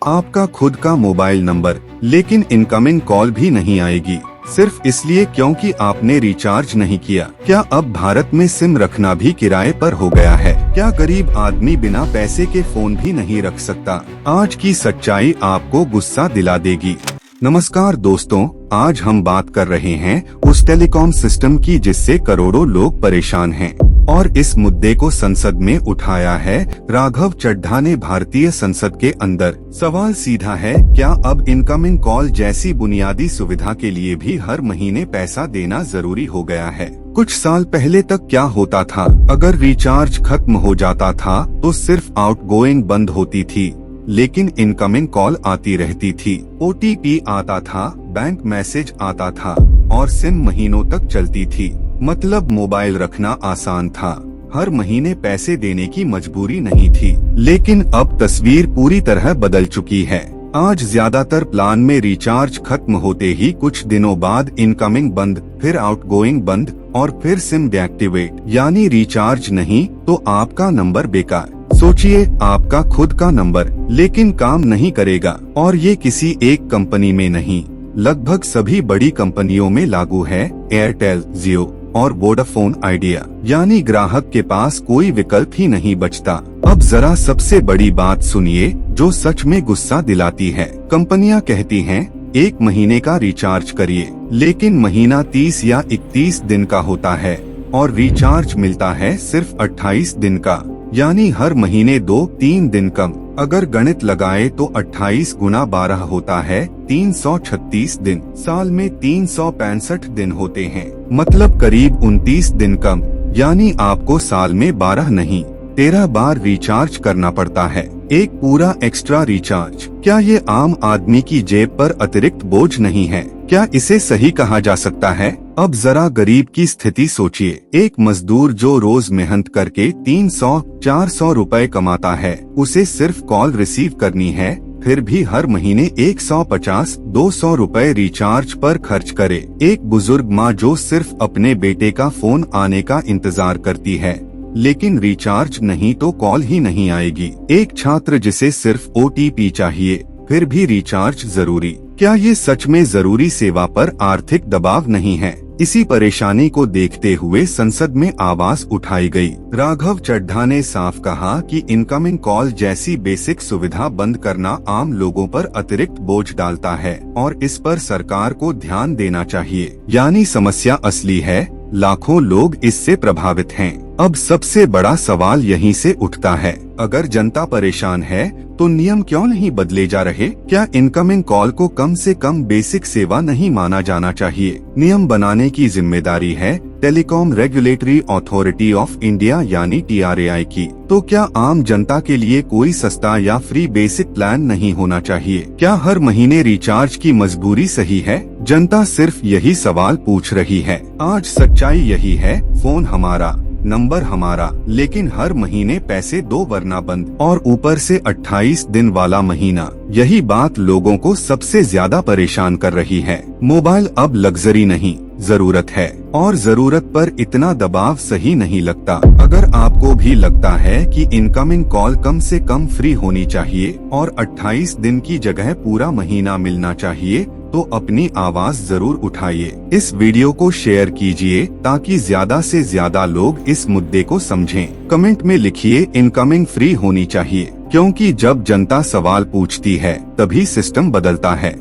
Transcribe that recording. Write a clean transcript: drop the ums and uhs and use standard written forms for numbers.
आपका खुद का मोबाइल नंबर, लेकिन इनकमिंग कॉल भी नहीं आएगी, सिर्फ इसलिए क्योंकि आपने रिचार्ज नहीं किया। क्या अब भारत में सिम रखना भी किराए पर हो गया है? क्या गरीब आदमी बिना पैसे के फोन भी नहीं रख सकता? आज की सच्चाई आपको गुस्सा दिला देगी। नमस्कार दोस्तों, आज हम बात कर रहे हैं उस टेलीकॉम सिस्टम की जिससे करोड़ों लोग परेशान हैं, और इस मुद्दे को संसद में उठाया है राघव चड्ढा ने भारतीय संसद के अंदर। सवाल सीधा है, क्या अब इनकमिंग कॉल जैसी बुनियादी सुविधा के लिए भी हर महीने पैसा देना जरूरी हो गया है? कुछ साल पहले तक क्या होता था, अगर रिचार्ज खत्म हो जाता था तो सिर्फ आउटगोइंग बंद होती थी, लेकिन इनकमिंग कॉल आती रहती थी। OTP आता था, बैंक मैसेज आता था और सिम महीनों तक चलती थी। मतलब मोबाइल रखना आसान था, हर महीने पैसे देने की मजबूरी नहीं थी। लेकिन अब तस्वीर पूरी तरह बदल चुकी है। आज ज्यादातर प्लान में रिचार्ज खत्म होते ही कुछ दिनों बाद इनकमिंग बंद, फिर आउटगोइंग बंद और फिर सिम डीएक्टिवेट, यानी रिचार्ज नहीं तो आपका नंबर बेकार। सोचिए, आपका खुद का नंबर, लेकिन काम नहीं करेगा। और ये किसी एक कंपनी में नहीं, लगभग सभी बड़ी कंपनियों में लागू है। एयरटेल, जियो और वोडाफोन आइडिया, यानी ग्राहक के पास कोई विकल्प ही नहीं बचता। अब जरा सबसे बड़ी बात सुनिए जो सच में गुस्सा दिलाती है। कंपनियां कहती हैं 1 महीने का रिचार्ज करिए, लेकिन महीना 30 या 31 दिन का होता है और रिचार्ज मिलता है सिर्फ 28 दिन का, यानी हर महीने 2-3 दिन कम। अगर गणित लगाए तो 28 गुना 12 होता है 336 दिन। साल में 365 दिन होते हैं, मतलब करीब 29 दिन कम, यानी आपको साल में 12 नहीं 13 बार रिचार्ज करना पड़ता है। एक पूरा एक्स्ट्रा रिचार्ज। क्या ये आम आदमी की जेब पर अतिरिक्त बोझ नहीं है? क्या इसे सही कहा जा सकता है? अब जरा गरीब की स्थिति सोचिए। एक मजदूर जो रोज मेहनत करके 300-400 रुपए कमाता है, उसे सिर्फ कॉल रिसीव करनी है, फिर भी हर महीने 150-200 रुपए रिचार्ज पर खर्च करे। एक बुजुर्ग माँ जो सिर्फ अपने बेटे का फोन आने का इंतजार करती है, लेकिन रिचार्ज नहीं तो कॉल ही नहीं आएगी। एक छात्र जिसे सिर्फ OTP चाहिए, फिर भी रिचार्ज जरूरी। क्या ये सच में जरूरी सेवा पर आर्थिक दबाव नहीं है? इसी परेशानी को देखते हुए संसद में आवाज उठाई गई। राघव चड्ढा ने साफ कहा कि इनकमिंग कॉल जैसी बेसिक सुविधा बंद करना आम लोगों पर अतिरिक्त बोझ डालता है और इस पर सरकार को ध्यान देना चाहिए। यानी समस्या असली है, लाखों लोग इससे प्रभावित हैं। अब सबसे बड़ा सवाल यहीं से उठता है, अगर जनता परेशान है तो नियम क्यों नहीं बदले जा रहे? क्या इनकमिंग कॉल को कम से कम बेसिक सेवा नहीं माना जाना चाहिए? नियम बनाने की जिम्मेदारी है telecom regulatory authority of India यानी TRAI की। तो क्या आम जनता के लिए कोई सस्ता या फ्री बेसिक प्लान नहीं होना चाहिए? क्या हर महीने रिचार्ज की मजबूरी सही है? जनता सिर्फ यही सवाल पूछ रही है। आज सच्चाई यही है, फोन हमारा, नंबर हमारा, लेकिन हर महीने पैसे दो वरना बंद, और ऊपर से 28 दिन वाला महीना। यही बात लोगों को सबसे ज्यादा परेशान कर रही है। मोबाइल अब लग्जरी नहीं, जरूरत है, और जरूरत पर इतना दबाव सही नहीं लगता। अगर आपको भी लगता है कि इनकमिंग कॉल कम से कम फ्री होनी चाहिए और 28 दिन की जगह पूरा महीना मिलना चाहिए, तो अपनी आवाज जरूर उठाइए। इस वीडियो को शेयर कीजिए ताकि ज्यादा से ज्यादा लोग इस मुद्दे को समझें। कमेंट में लिखिए इनकमिंग फ्री होनी चाहिए, क्योंकि जब जनता सवाल पूछती है तभी सिस्टम बदलता है।